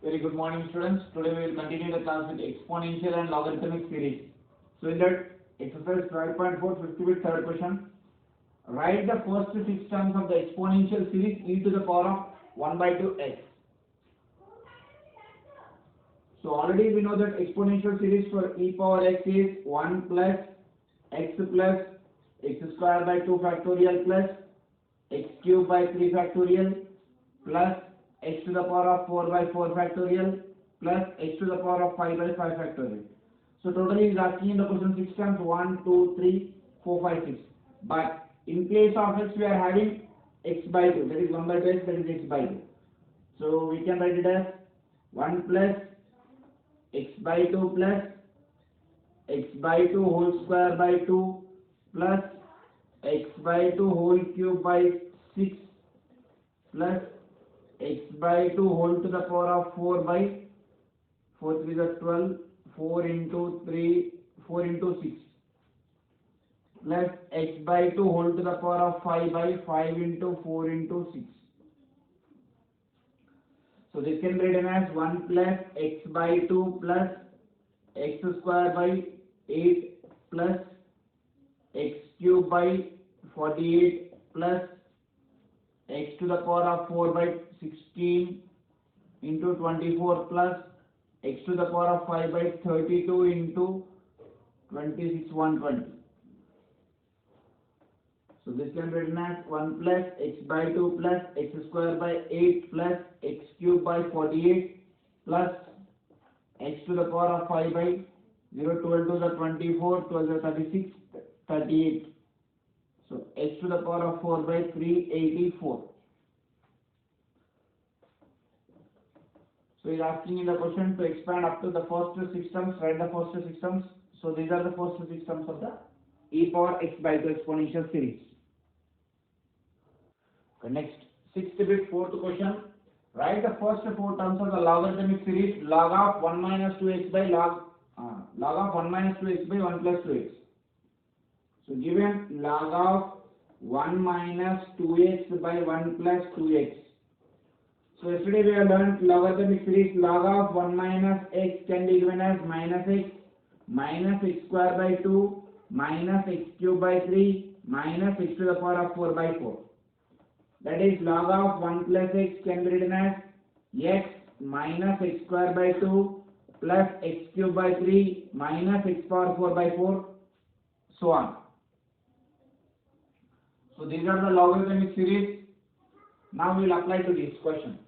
Very good morning, students. Today we will continue the class with exponential and logarithmic series. So in that exercise 5.4 50 third question, write the first six terms of the exponential series e to the power of 1 by 2x. So already we know that exponential series for e power x is 1 plus x square by 2 factorial plus x cube by 3 factorial plus x to the power of 4 by 4 factorial plus x to the power of 5 by 5 factorial. So totally is asking in the question 6 terms 1, 2, 3, 4, 5, 6. But in place of x we are having x by 2, that is 1 by 2 x, that is x by 2. So we can write it as 1 plus x by 2 plus x by 2 whole square by 2 plus x by 2 whole cube by 6 plus x by 2 whole to the power of 4 by 4 3 is 12, 4 into 3, 4 into 6 plus x by 2 whole to the power of 5 by 5 into 4 into 6. So this can be written as 1 plus x by 2 plus x square by 8 plus x cube by 48 plus x to the power of 4 by 16 into 24 plus x to the power of 5 by 32 into 26 120. So this can be written as 1 plus x by 2 plus x square by 8 plus x cube by 48 plus x to the power of 5 by 0 12 to the 24 12 to the 36 38. So x to the power of 4 by 384. So he is asking in the question to expand up to the first six terms, write the first six terms. So these are the first six terms of the e power x by 2 exponential series. Okay, next, sixth bit, fourth question. Write the first four terms of the logarithmic series log of 1 minus 2x by log of 1 minus 2x by 1 plus 2x. So given log of 1 minus 2x by 1 plus 2x. So yesterday we have learned logarithmic series log of 1 minus x can be given as minus x square by 2 minus x cube by 3 minus x to the power of 4 by 4. That is log of 1 plus x can be written as x minus x square by 2 plus x cube by 3 minus x power 4 by 4, so on. So these are the logarithmic series. Now we will apply to this question.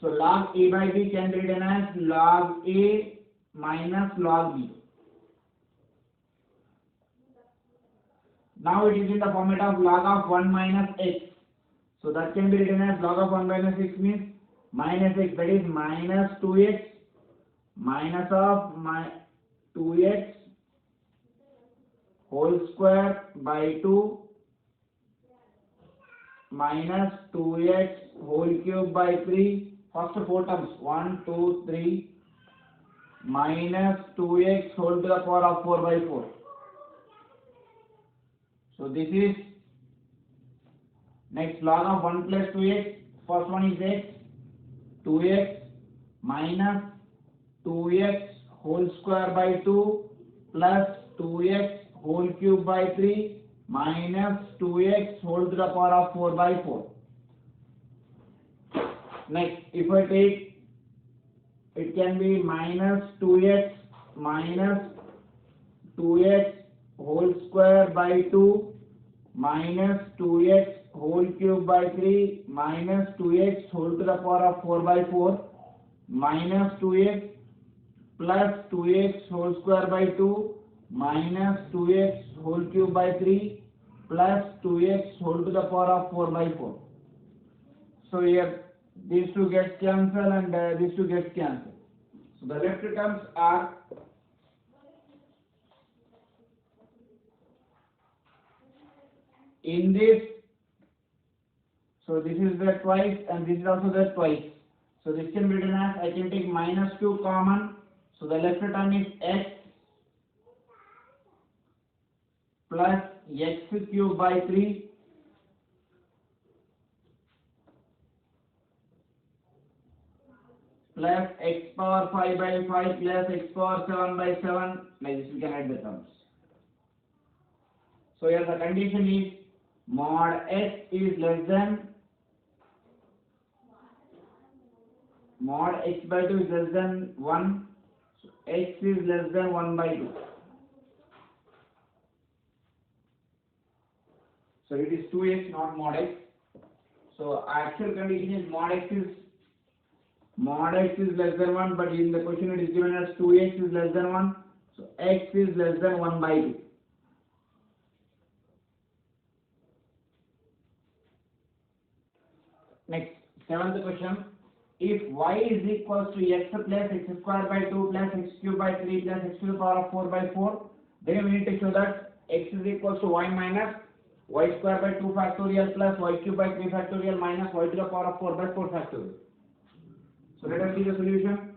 So log a by b can be written as log a minus log b. Now it is in the format of log of 1 minus x. So that can be written as log of 1 minus x means minus x, that is minus 2x minus of 2x whole square by 2 minus 2x whole cube by 3. First four terms 1, 2, 3 minus 2x whole to the power of 4 by 4. So this is next log of 1 plus 2x. First one is x, 2x minus 2x whole square by 2 plus 2x whole cube by 3 minus 2x whole to the power of 4 by 4. Next, if I take, it can be minus 2x whole square by 2 minus 2x whole cube by 3 minus 2x whole to the power of 4 by 4 minus 2x plus 2x whole square by 2 minus 2x whole cube by 3 plus 2x whole to the power of 4 by 4. So here these two get cancelled and these two get cancelled. So the left terms are in this. So this is there twice and this is also there twice. So this can be written as, I can take minus 2 common. So the left term is x plus x cube by 3 plus x power 5 by 5 plus x power 7 by 7. Like this we can add the terms. So here the condition is mod x is less than mod x by 2 is less than 1. So x is less than 1 by 2. So it is 2x, not mod x. So actual condition is mod x is less than 1, but in the question it is given as 2x is less than 1. So x is less than 1 by 2. Next, seventh question. If y is equals to x plus x square by 2 plus x cube by 3 plus x to the power of 4 by 4, then we need to show that x is equals to y minus y square by 2 factorial plus y cube by 3 factorial minus y to the power of 4 by 4 factorial. So let us see the solution.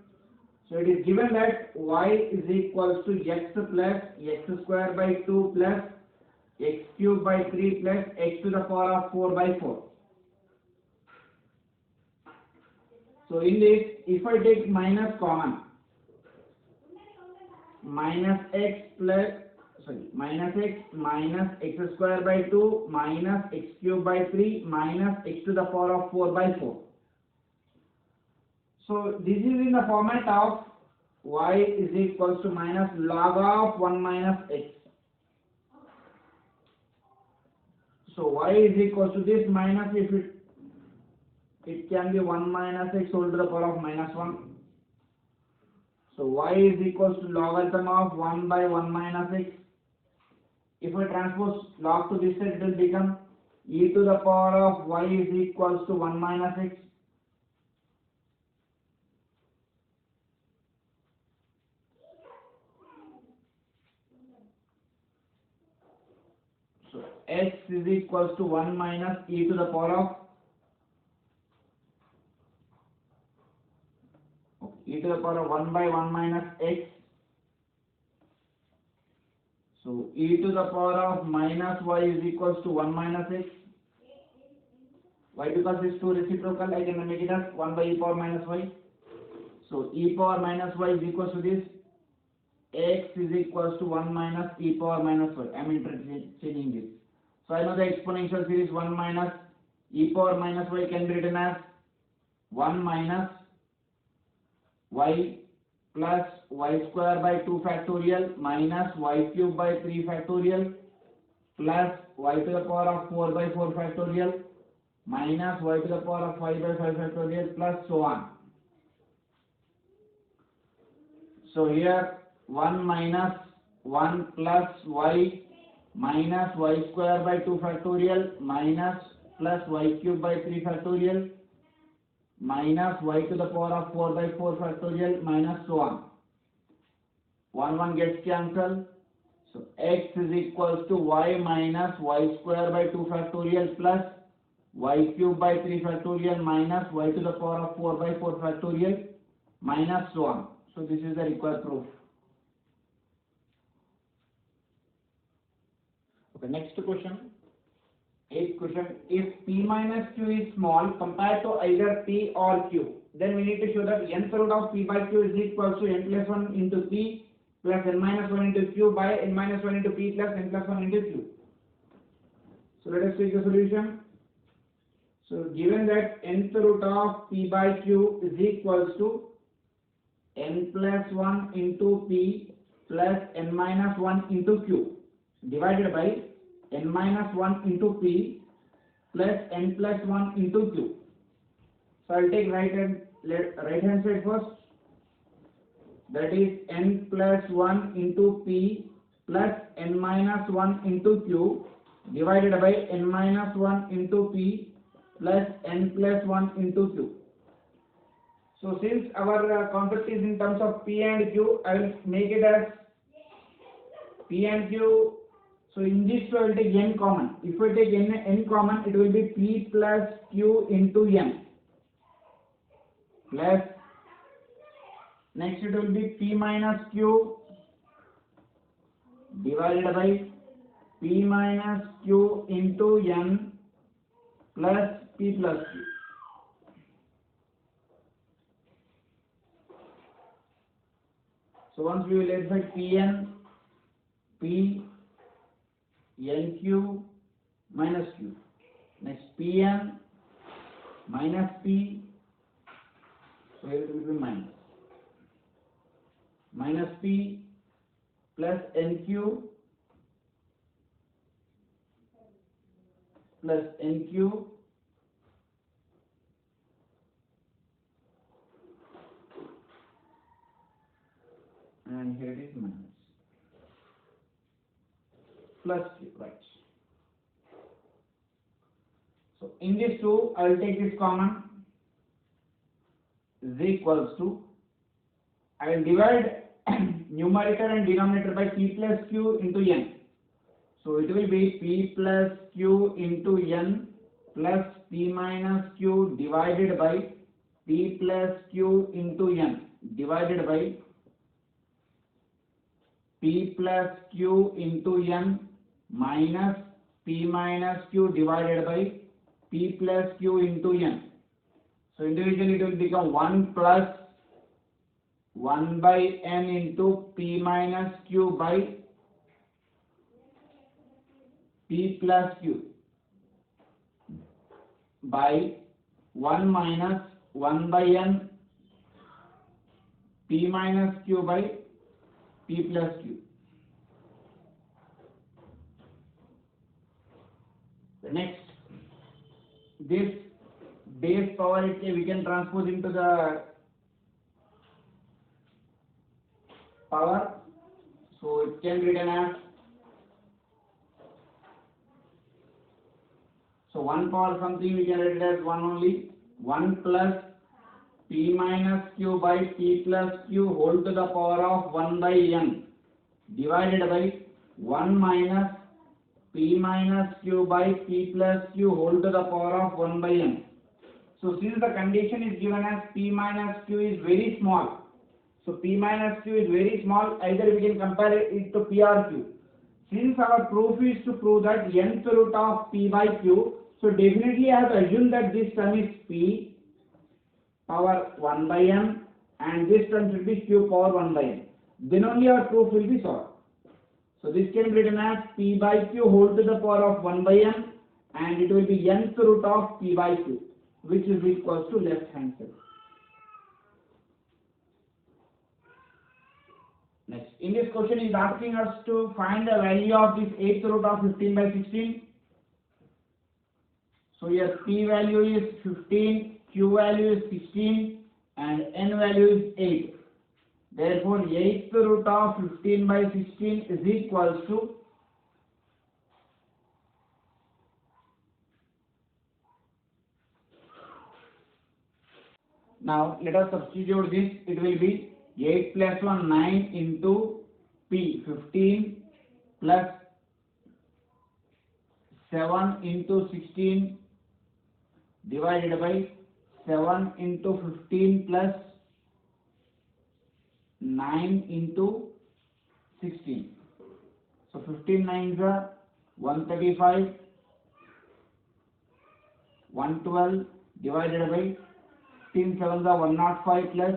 So it is given that y is equals to x plus x square by 2 plus x cube by 3 plus x to the power of 4 by 4. So in this, if I take minus common, minus x minus x square by 2 minus x cube by 3 minus x to the power of 4 by 4. So this is in the format of y is equals to minus log of 1 minus x. So y is equals to this minus, if it can be 1 minus x whole to the power of minus 1. So y is equals to logarithm of 1 by 1 minus x. If we transpose log to this side, it will become e to the power of y is equals to 1 minus x. So x is equals to 1 minus e to the power of e to the power of 1 by 1 minus x. So e to the power of minus y is equals to 1 minus x. Why? Because this 2 reciprocal, I can make it as 1 by e power minus y. So e power minus y is equals to this. X is equals to 1 minus e power minus y. I am interchanging this. So I know the exponential series 1 minus e power minus y can be written as 1 minus y plus y square by 2 factorial minus y cube by 3 factorial plus y to the power of 4 by 4 factorial minus y to the power of 5 by 5 factorial plus so on. So here 1 minus 1 plus y minus y square by 2 factorial minus plus y cube by 3 factorial minus y to the power of 4 by 4 factorial minus so on. 1 gets cancelled. So x is equals to y minus y square by 2 factorial plus y cube by 3 factorial minus y to the power of 4 by 4 factorial minus so on. So this is the required proof. Okay, next question. 8th question. If p minus q is small compared to either p or q, then we need to show that nth root of p by q is equal to n plus 1 into p plus n minus 1 into q by n minus 1 into p plus n plus 1 into q. So let us take the solution. So given that nth root of p by q is equals to n plus 1 into p plus n minus 1 into q divided by n minus 1 into p plus n plus 1 into q. So I will take right hand side first. That is n plus 1 into p plus n minus 1 into q divided by n minus 1 into p plus n plus 1 into q. So since our concept is in terms of p and q, I will make it as p and q. So in this I will take n common. If I take n common, it will be p plus q into n plus, next it will be p minus q divided by p minus q into n plus p plus q. So once we will let that Pn, P, Nq minus Q. Next Pn minus P, so here it will be minus P plus NQ plus NQ and here it is minus plus Q, right. So in this two, I will take this common, is equals to, I will divide numerator and denominator by P plus Q into N. So it will be P plus Q into N plus P minus Q divided by P plus Q into N divided by P plus Q into N minus P minus Q divided by P plus Q into N. So individually it will become 1 plus 1 by N into P minus Q by P plus Q by 1 minus 1 by N P minus Q by P plus Q. The next, this base power we can transpose into the power, so it can be written as, so 1 power something we can write it as 1 only, 1 plus P minus Q by P plus Q whole to the power of 1 by N divided by 1 minus P minus Q by P plus Q whole to the power of 1 by N. So since the condition is given as P minus Q is very small, so P minus Q is very small, either we can compare it to P or Q. Since our proof is to prove that nth root of P by Q, so definitely I have to assume that this term is P power 1 by N and this term should be Q power 1 by N. Then only our proof will be solved. So this can be written as P by Q whole to the power of 1 by N and it will be nth root of P by Q, which is equals to left hand side. Next, in this question is asking us to find the value of this 8th root of 15 by 16. So here P value is 15, Q value is 16 and N value is 8. Therefore 8th root of 15 by 16 is equals to now let us substitute this. It will be 8 plus 1 9 into P 15 plus 7 into 16 divided by 7 into 15 plus 9 into 16. So 15 9s are 135, 112 divided by 15 7s are 105 plus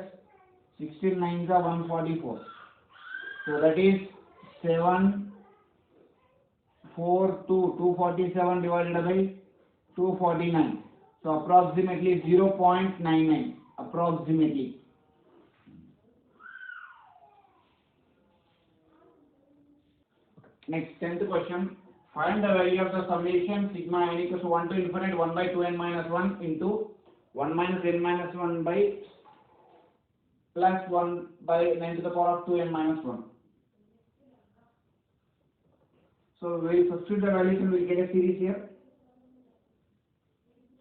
16 9s are 144. So that is 7 4 2 247 divided by 249. So approximately 0.99 approximately. Next 10th question. Find the value of the summation sigma n equals 1 to infinite 1 by 2n minus 1 into 1 minus n minus 1 by plus 1 by 9 to the power of 2n minus 1. So we will substitute the values and we will get a series here.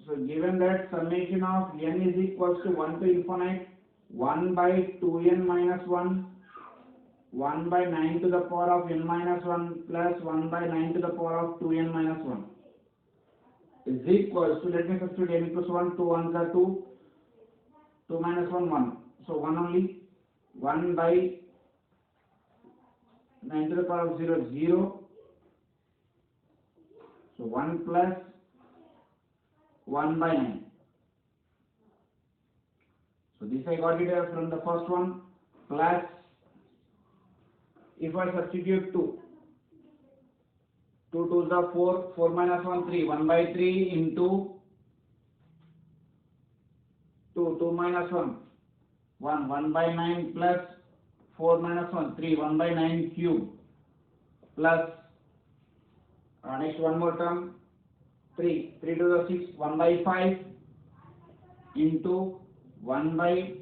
So given that summation of n is equals to 1 to infinite 1 by 2n minus 1, 1 by 9 to the power of n minus 1 plus 1 by 9 to the power of 2n minus 1 is equals to, let me substitute n equals 1, 2 1s are 2, 2 minus 1, 1. So 1 only, 1 by 9 to the power of 0, 0. So 1 plus 1 by 9. So this I got it from the first one plus if I substitute 2, 2 to the 4, 4 minus 1, 3, 1 by 3 into 2, 2 minus 1, 1, 1 by 9 plus 4 minus 1, 3, 1 by 9 cube plus, next one more term, 3, 3 to the 6, 1 by 5 into 1 by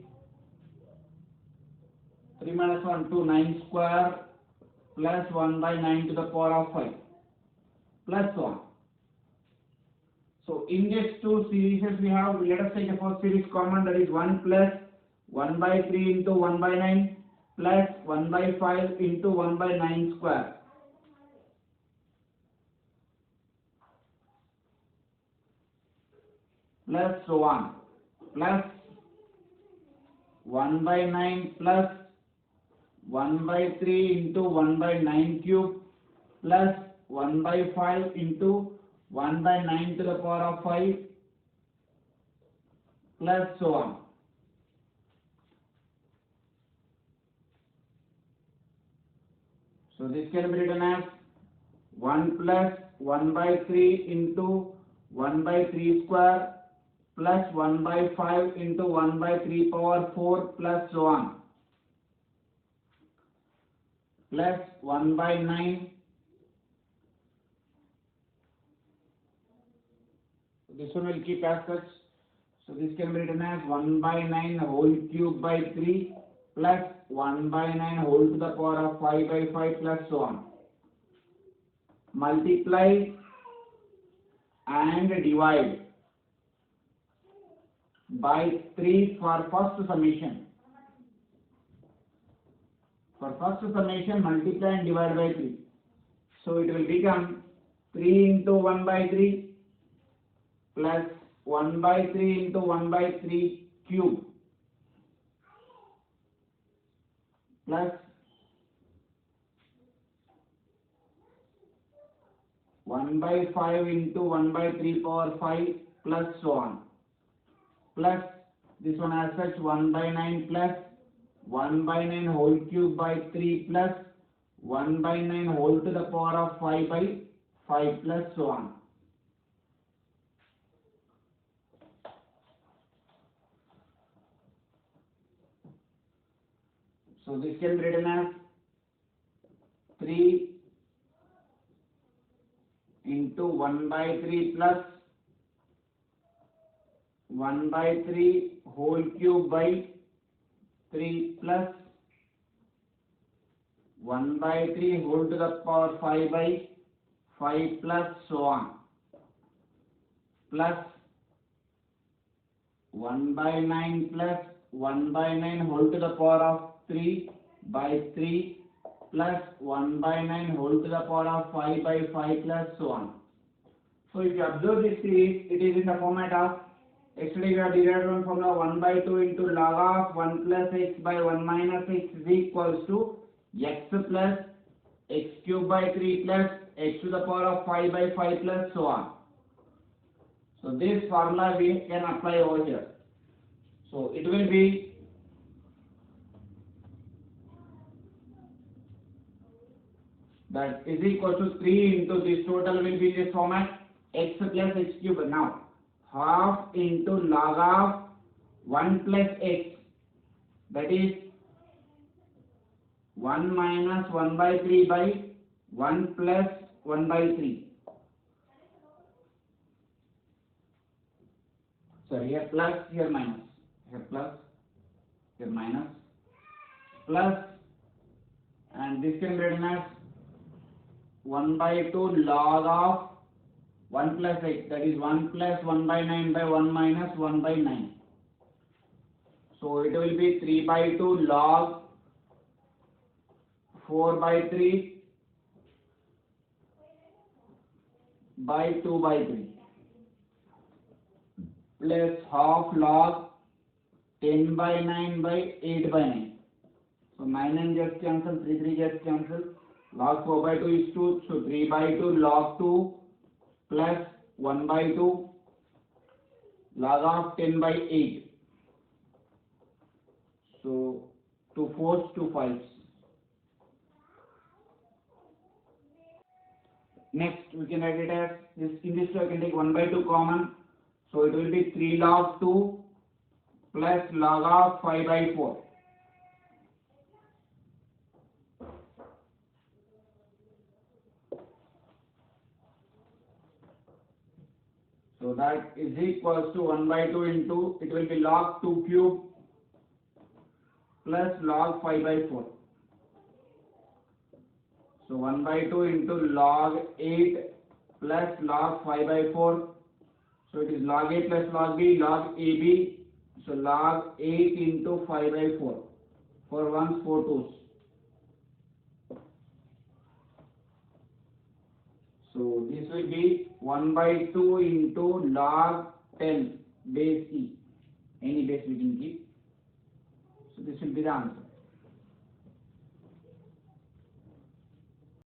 3 minus 1, 2, 9 square plus 1 by 9 to the power of 5 plus so on. So in these two series we have, let us take the first series common, that is 1 plus 1 by 3 into 1 by 9 plus 1 by 5 into 1 by 9 square plus so on, plus 1 by 9 plus 1 by 3 into 1 by 9 cube plus 1 by 5 into 1 by 9 to the power of 5 plus so on. So this can be written as 1 plus 1 by 3 into 1 by 3 square plus 1 by 5 into 1 by 3 power 4 plus so on, plus 1 by 9, this one will keep as such. So this can be written as 1 by 9 whole cube by 3 plus 1 by 9 whole to the power of 5 by 5 plus so on. Multiply and divide by 3 for first summation. For first summation, multiply and divide by 3. So it will become 3 into 1 by 3 plus 1 by 3 into 1 by 3 cube plus 1 by 5 into 1 by 3 power 5 plus so on, plus this one as such 1 by 9 plus 1 by 9 whole cube by 3 plus 1 by 9 whole to the power of 5 by 5 plus so on. So this can be written as 3 into 1 by 3 plus 1 by 3 whole cube by 3 plus 1 by 3 whole to the power 5 by 5 plus so on, plus 1 by 9 plus 1 by 9 whole to the power of 3 by 3 plus 1 by 9 whole to the power of 5 by 5 plus so on. So if you observe this series, it is in the format of, yesterday we have derived one formula 1 by 2 into log of 1 plus x by 1 minus x is equals to x plus x cube by 3 plus x to the power of 5 by 5 plus so on. So this formula we can apply over here. So it will be that is equal to 3 into this total will be this format x plus x cube. Now half into log of 1 plus x, that is 1 minus 1 by 3 by 1 plus 1 by 3. Sorry, here plus, here minus, here plus, here minus, plus, and this can be written as 1 by 2 log of 1 plus x, that is 1 plus 1 by 9 by 1 minus 1 by 9. So it will be 3 by 2 log 4 by 3 by 2 by 3 plus half log 10 by 9 by 8 by 9. So 9 and just cancel, 3 just cancel. Log 4 by 2 is 2, so 3 by 2 log 2 plus 1 by 2 log of 10 by 8. So 2 4s, 2 5s. Next, we can write it as this. In this, I can take 1 by 2 common. So it will be 3 log 2 plus log of 5 by 4. So that is equals to 1 by 2 into, it will be log 2 cube plus log 5 by 4. So 1 by 2 into log 8 plus log 5 by 4. So it is log A plus log AB. So log 8 into 5 by 4. 4 ones, 4 twos. So this will be 1 by 2 into log 10 base E. Any base we can keep. So this will be the answer.